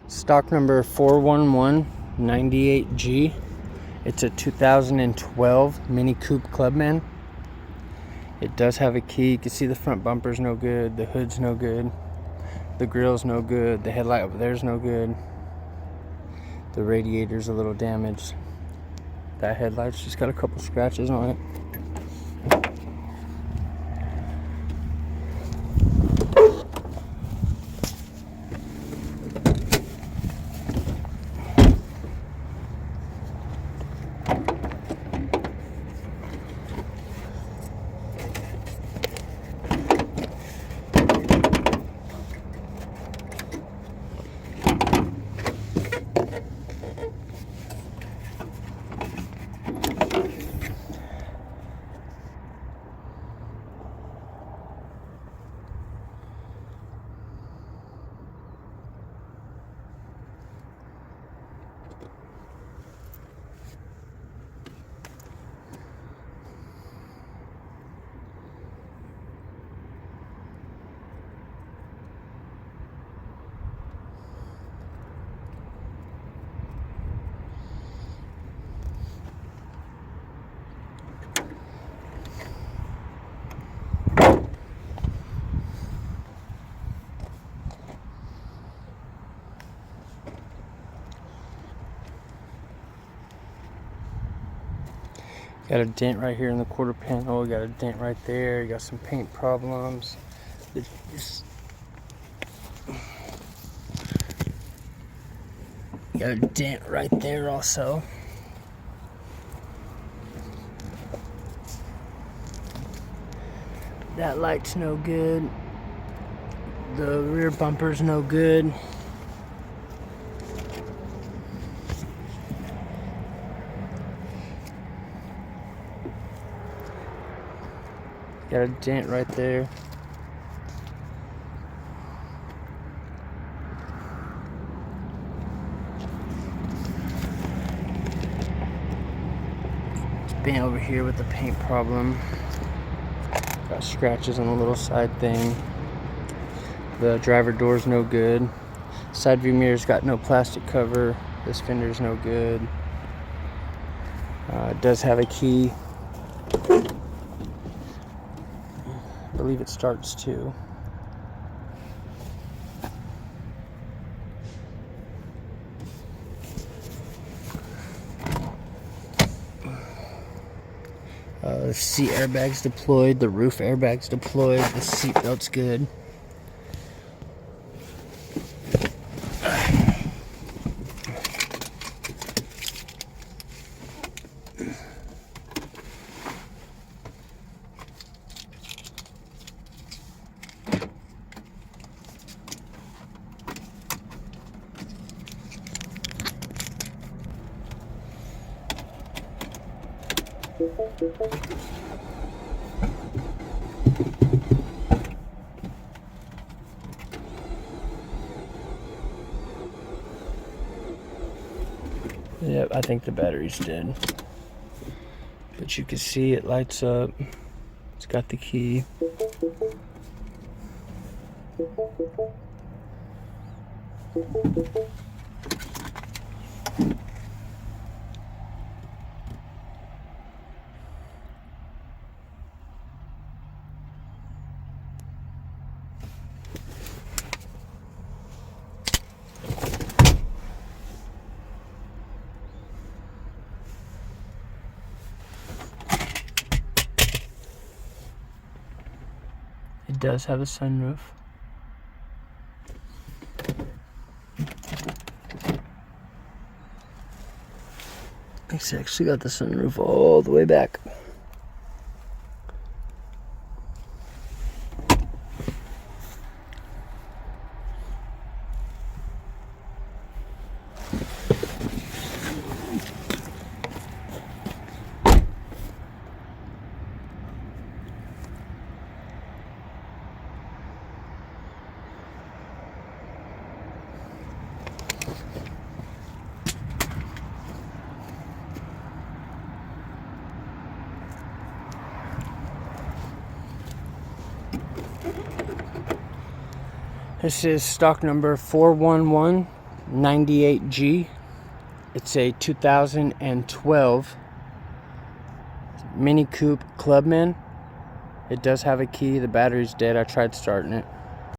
Stock number 41198G. It's a 2012 Mini Coupe Clubman. It does have a key. You can see the front bumper's no good, the hood's no good, the grill's no good, the headlight over there's no good, the radiator's a little damaged. That headlight's just got a couple scratches on it. Got a dent right here in the quarter panel. Got a dent right there. You got some paint problems. Got a dent right there also. That light's no good. The rear bumper's no good. Got a dent right there. It's been over here with the paint problem. Got scratches on the little side thing. The driver door's no good. Side view mirror's got no plastic cover. This fender's no good. It does have a key. I believe it starts too. The seat airbag's deployed, the roof airbag's deployed, the seat belt's good. Yep, I think the battery's dead. But you can see it lights up. It's got the key. It does have a sunroof. It's actually got the sunroof all the way back. This is stock number 411 98G. It's a 2012 Mini Coupe Clubman. It does have a key. The battery's dead. I tried starting it.